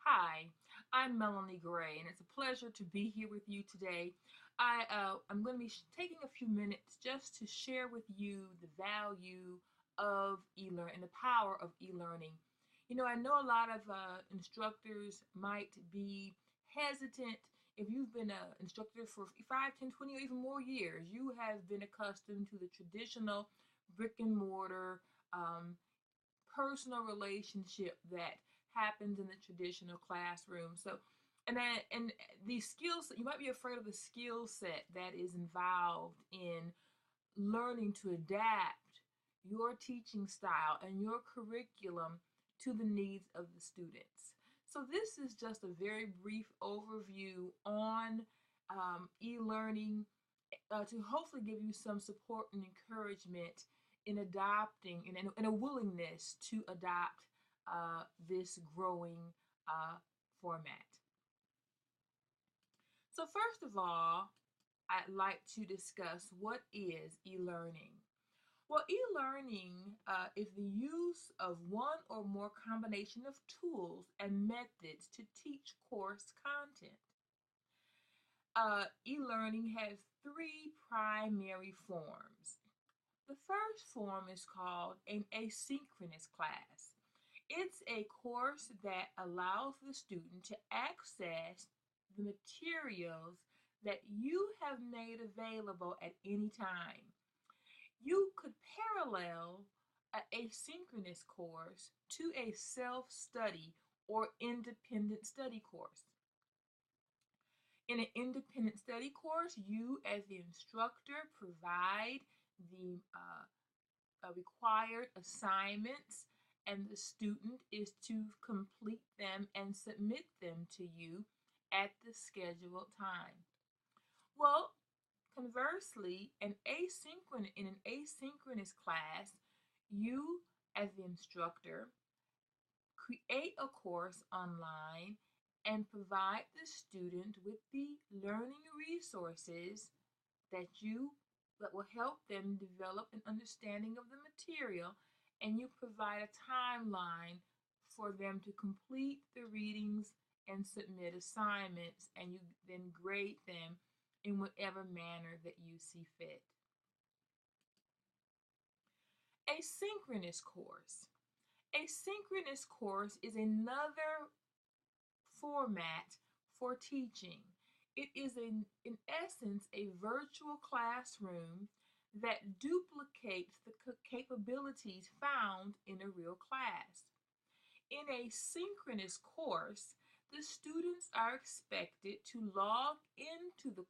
Hi, I'm Melanie Gray, and it's a pleasure to be here with you today. I'm going to be taking a few minutes just to share with you the value of e-learning and the power of e-learning. I know a lot of instructors might be hesitant. If you've been an instructor for 5, 10, 20, or even more years, you have been accustomed to the traditional brick and mortar personal relationship that happens in the traditional classroom. And the skills, you might be afraid of the skill set that is involved in learning to adapt your teaching style and your curriculum to the needs of the students. So this is just a very brief overview on e-learning to hopefully give you some support and encouragement in adopting and a willingness to adopt this growing format. So first of all, I'd like to discuss what is e-learning. Well, e-learning is the use of one or more combination of tools and methods to teach course content. E-learning has three primary forms. The first form is called an asynchronous class. It's a course that allows the student to access the materials that you have made available at any time. You could parallel an asynchronous course to a self-study or independent study course. In an independent study course, you as the instructor provide the required assignments, and the student is to complete them and submit them to you at the scheduled time. Well, conversely, in an asynchronous class, you as the instructor create a course online and provide the student with the learning resources that will help them develop an understanding of the material, and you provide a timeline for them to complete the readings and submit assignments, and you then grade them in whatever manner that you see fit. Asynchronous course. Asynchronous course is another format for teaching. It is in essence a virtual classroom that duplicates the capabilities found in a real class. In a synchronous course, the students are expected to log into the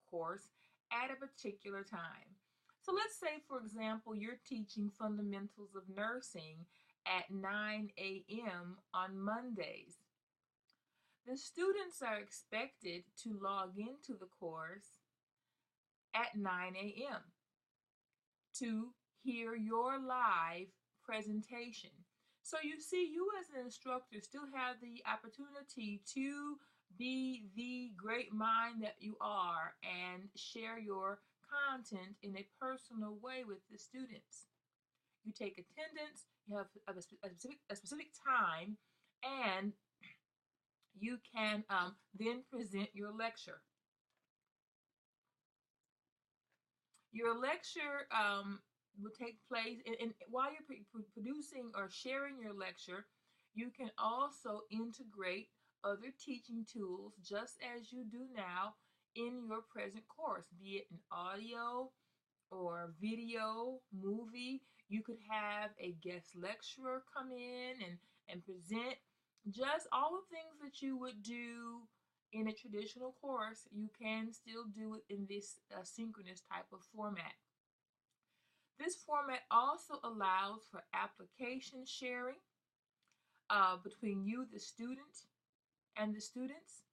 course at a particular time. So let's say, for example, you're teaching fundamentals of nursing at 9 a.m. on Mondays. The students are expected to log into the course at 9 a.m. to hear your live presentation. So you see, you as an instructor still have the opportunity to be the great mind that you are and share your content in a personal way with the students. You take attendance, you have a specific time, and you can then present your lecture. Your lecture will take place, and while you're producing or sharing your lecture, you can also integrate other teaching tools just as you do now in your present course, be it an audio or video, movie. You could have a guest lecturer come in and present just all the things that you would do in a traditional course. You can still do it in this synchronous type of format. This format also allows for application sharing between you, the student, and the students.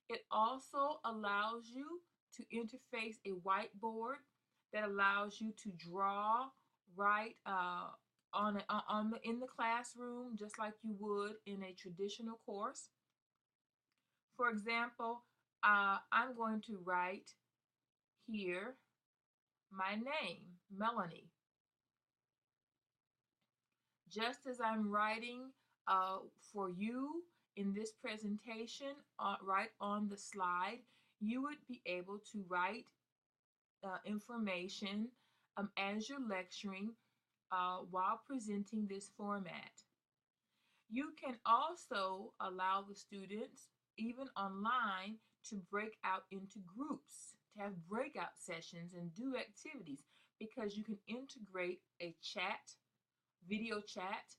It also allows you to interface a whiteboard that allows you to draw right in the classroom just like you would in a traditional course. For example, I'm going to write here my name, Melanie. Just as I'm writing for you in this presentation, right on the slide, you would be able to write information as you're lecturing while presenting this format. You can also allow the students, even online, to break out into groups, to have breakout sessions and do activities, because you can integrate a chat, video chat,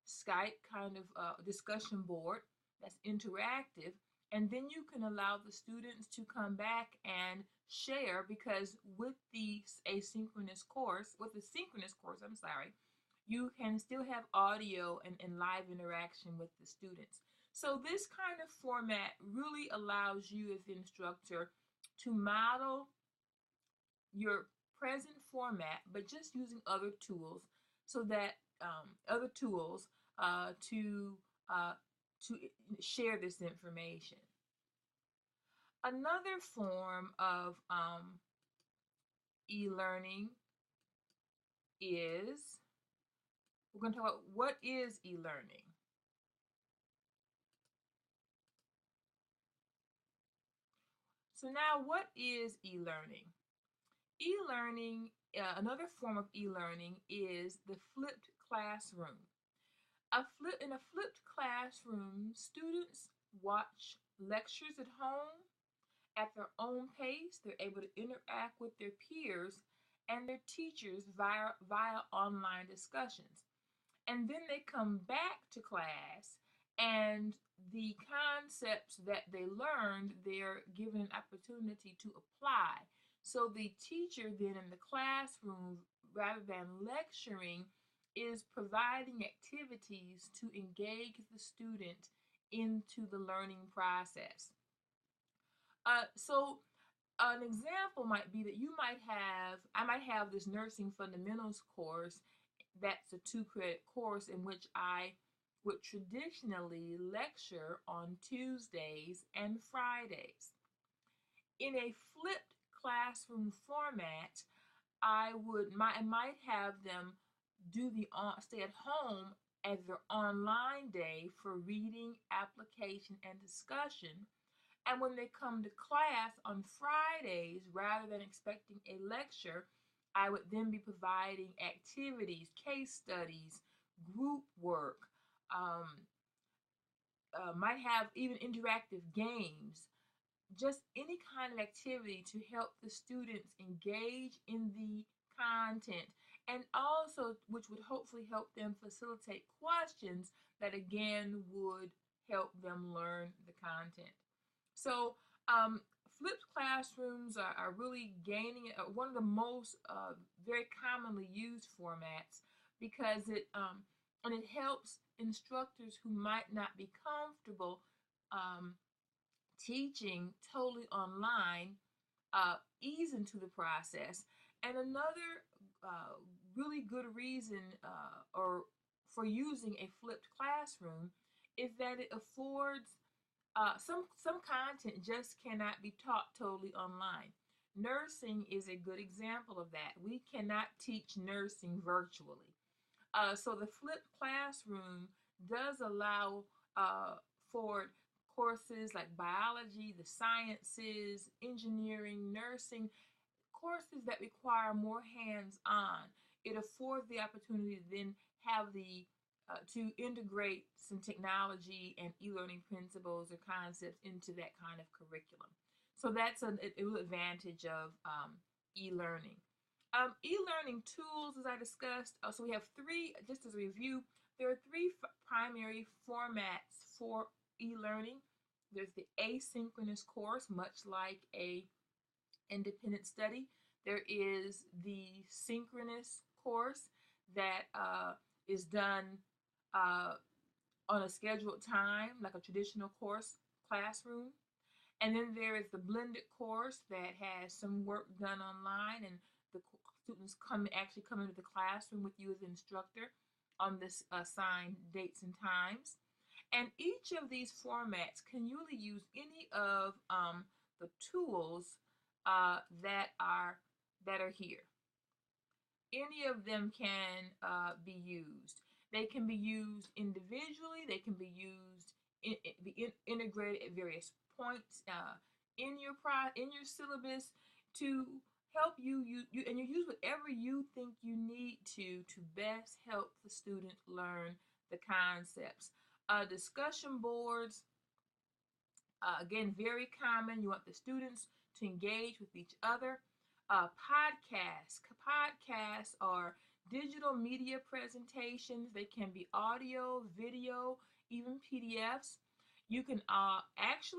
Skype kind of discussion board that's interactive, and then you can allow the students to come back and share, because with the asynchronous course, with the synchronous course, I'm sorry, you can still have audio and live interaction with the students. So this kind of format really allows you as the instructor to model your present format, but just using other tools, so that other tools uh, to share this information. Another form of e-learning is, we're going to talk about what is e-learning. So now, what is e-learning? E-learning, another form of e-learning is the flipped classroom. In a flipped classroom, students watch lectures at home at their own pace. They're able to interact with their peers and their teachers via online discussions. And then they come back to class, and the concepts that they learned, they're given an opportunity to apply. So the teacher then in the classroom, rather than lecturing, is providing activities to engage the student into the learning process. So an example might be that I might have this nursing fundamentals course that's a 2-credit course in which I would traditionally lecture on Tuesdays and Fridays. In a flipped classroom format, I might have them do the stay at home as their online day for reading, application, and discussion. And when they come to class on Fridays, rather than expecting a lecture, I would then be providing activities, case studies, group work, might have even interactive games, just any kind of activity to help the students engage in the content, and also which would hopefully help them facilitate questions that again would help them learn the content. So flipped classrooms are really gaining one of the most very commonly used formats, because it helps instructors who might not be comfortable teaching totally online ease into the process. And another really good reason or for using a flipped classroom is that it affords some content just cannot be taught totally online. Nursing is a good example of that. We cannot teach nursing virtually. So the flipped classroom does allow for courses like biology, the sciences, engineering, nursing, courses that require more hands-on. It affords the opportunity to then have to integrate some technology and e-learning principles or concepts into that kind of curriculum. So that's a real advantage of e-learning. E-learning tools, as I discussed, so we have three, just as a review, there are three primary formats for e-learning. There's the asynchronous course, much like a independent study. There is the synchronous course that is done on a scheduled time, like a traditional course classroom. And then there is the blended course that has some work done online, and the students actually come into the classroom with you as an instructor on this assigned dates and times. And each of these formats can really use any of the tools that are here. Any of them can be used. They can be used individually. They can be used integrated at various points in your syllabus to help you, and you use whatever you think you need to best help the student learn the concepts. Discussion boards, again, very common. You want the students to engage with each other. Podcasts are digital media presentations. They can be audio, video, even PDFs. You can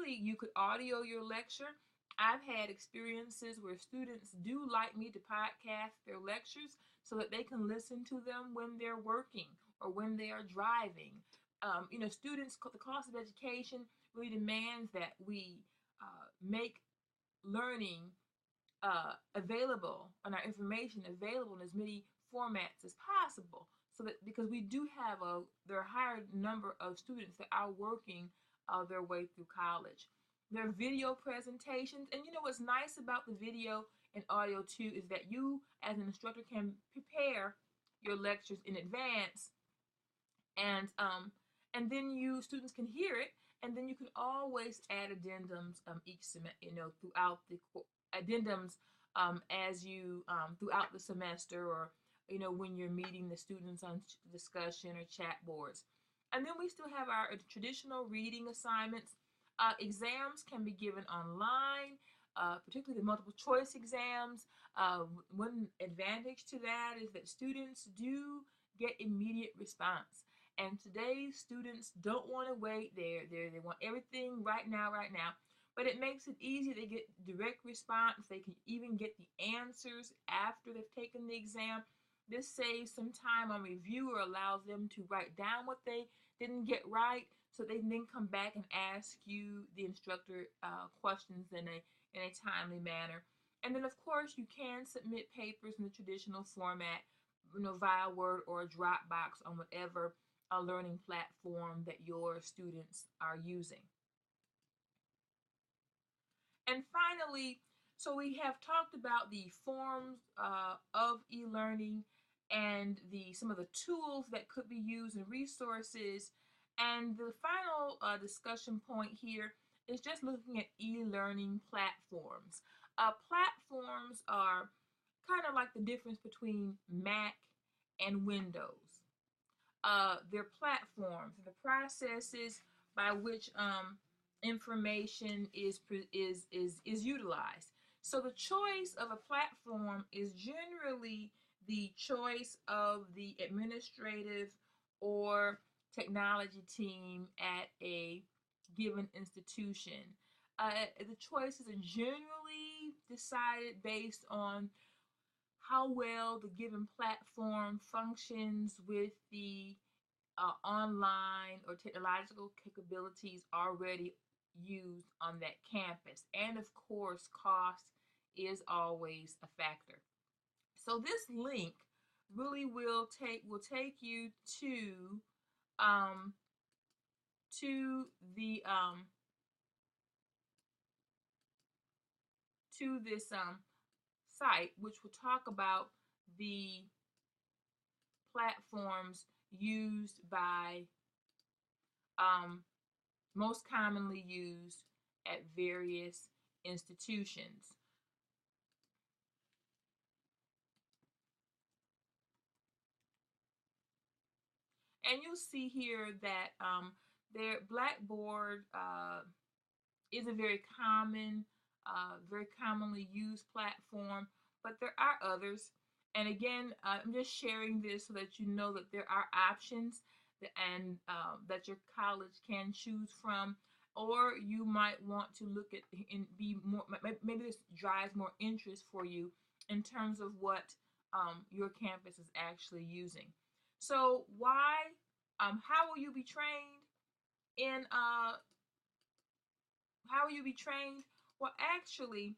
you could audio your lecture. I've had experiences where students do like me to podcast their lectures so that they can listen to them when they're working or when they are driving. Students, the cost of education really demands that we make learning available and our information available in as many formats as possible. So that because we do have there are a higher number of students that are working their way through college. There are video presentations, and what's nice about the video and audio too is that you, as an instructor, can prepare your lectures in advance, and then students can hear it, and then you can always add addendums each semester, throughout the addendums as you throughout the semester, or when you're meeting the students on discussion or chat boards. And then we still have our traditional reading assignments. Exams can be given online, particularly the multiple choice exams. One advantage to that is that students do get immediate response. And today's students don't want to wait. They want everything right now. But it makes it easy. They get direct response. They can even get the answers after they've taken the exam. This saves some time on review, or allows them to write down what they didn't get right, so they can then come back and ask you, the instructor, questions in a timely manner. And then, of course, you can submit papers in the traditional format, via Word or a Dropbox on whatever learning platform that your students are using. And finally, so we have talked about the forms of e-learning and some of the tools that could be used and resources. And the final discussion point here is just looking at e-learning platforms. Platforms are kind of like the difference between Mac and Windows. They're platforms, the processes by which information is utilized. So the choice of a platform is generally the choice of the administrative or technology team at a given institution. The choices are generally decided based on how well the given platform functions with the online or technological capabilities already used on that campus. And of course, cost is always a factor. So this link really will take you to the to this site, which will talk about the platforms used by most commonly used at various institutions. And you'll see here that their Blackboard is a very commonly used platform, but there are others. And again, I'm just sharing this so that you know that there are options that your college can choose from, or you might want to look at and be more. Maybe this drives more interest for you in terms of what your campus is actually using. So how will you be trained in how will you be trained? Well, actually,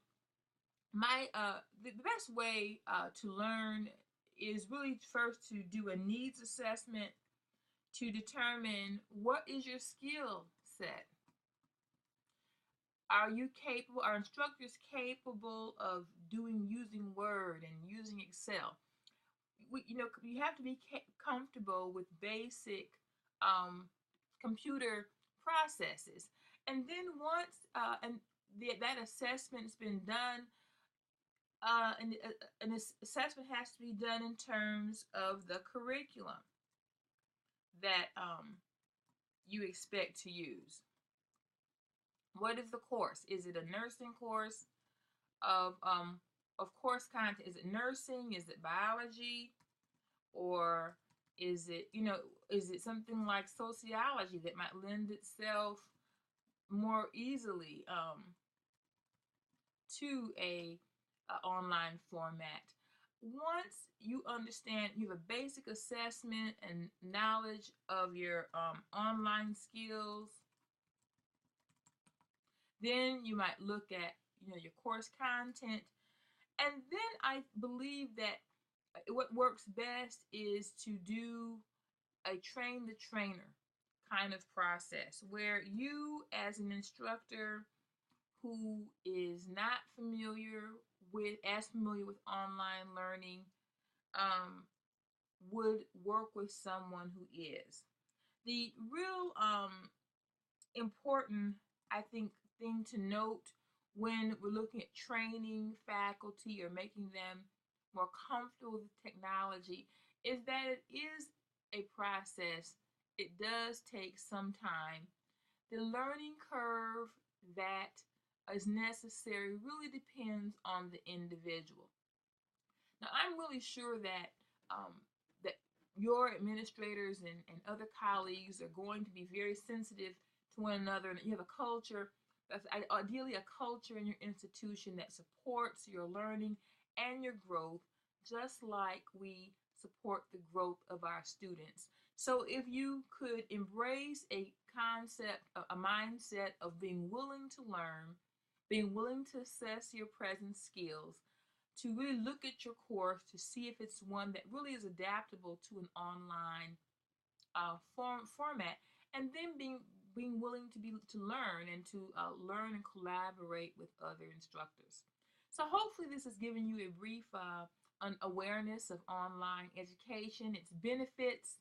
the best way to learn is really first to do a needs assessment to determine what is your skill set. Are instructors capable of using Word and using Excel? You have to be comfortable with basic computer processes. And then once that assessment's been done, and this assessment has to be done in terms of the curriculum that you expect to use. What is the course? Is it a nursing course of course content? Is it nursing? Is it biology? Or is it, is it something like sociology that might lend itself more easily to a online format? Once you understand, you have a basic assessment and knowledge of your online skills, then you might look at your course content, and then I believe that what works best is to do a train the trainer kind of process where you, as an instructor who is not familiar with online learning, would work with someone who is. The real important, I think, thing to note when we're looking at training faculty or making them more comfortable with technology is that it is a process. It does take some time. The learning curve that is necessary really depends on the individual. Now, I'm really sure that that your administrators and other colleagues are going to be very sensitive to one another, and you have a culture that's ideally a culture in your institution that supports your learning and your growth, just like we support the growth of our students. So if you could embrace a concept, a mindset of being willing to learn, being willing to assess your present skills, to really look at your course to see if it's one that really is adaptable to an online format, and then being willing to learn and to learn and collaborate with other instructors. So hopefully this has given you a brief an awareness of online education, its benefits,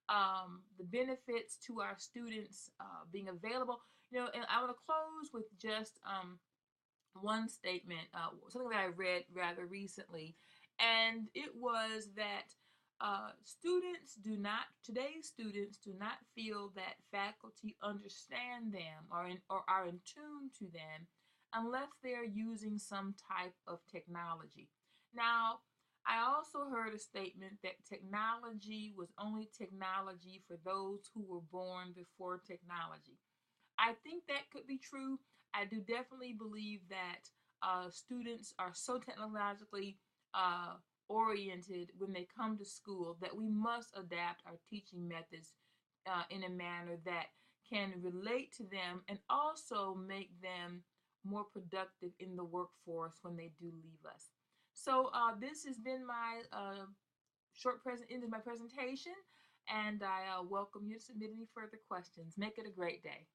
the benefits to our students being available. And I want to close with just one statement, something that I read rather recently, and it was that today's students do not feel that faculty understand them or are in tune to them unless they're using some type of technology. Now, I also heard a statement that technology was only technology for those who were born before technology. I think that could be true. I do definitely believe that students are so technologically oriented when they come to school that we must adapt our teaching methods in a manner that can relate to them and also make them more productive in the workforce when they do leave us. So this has been my end of my presentation, and I welcome you to submit any further questions. Make it a great day.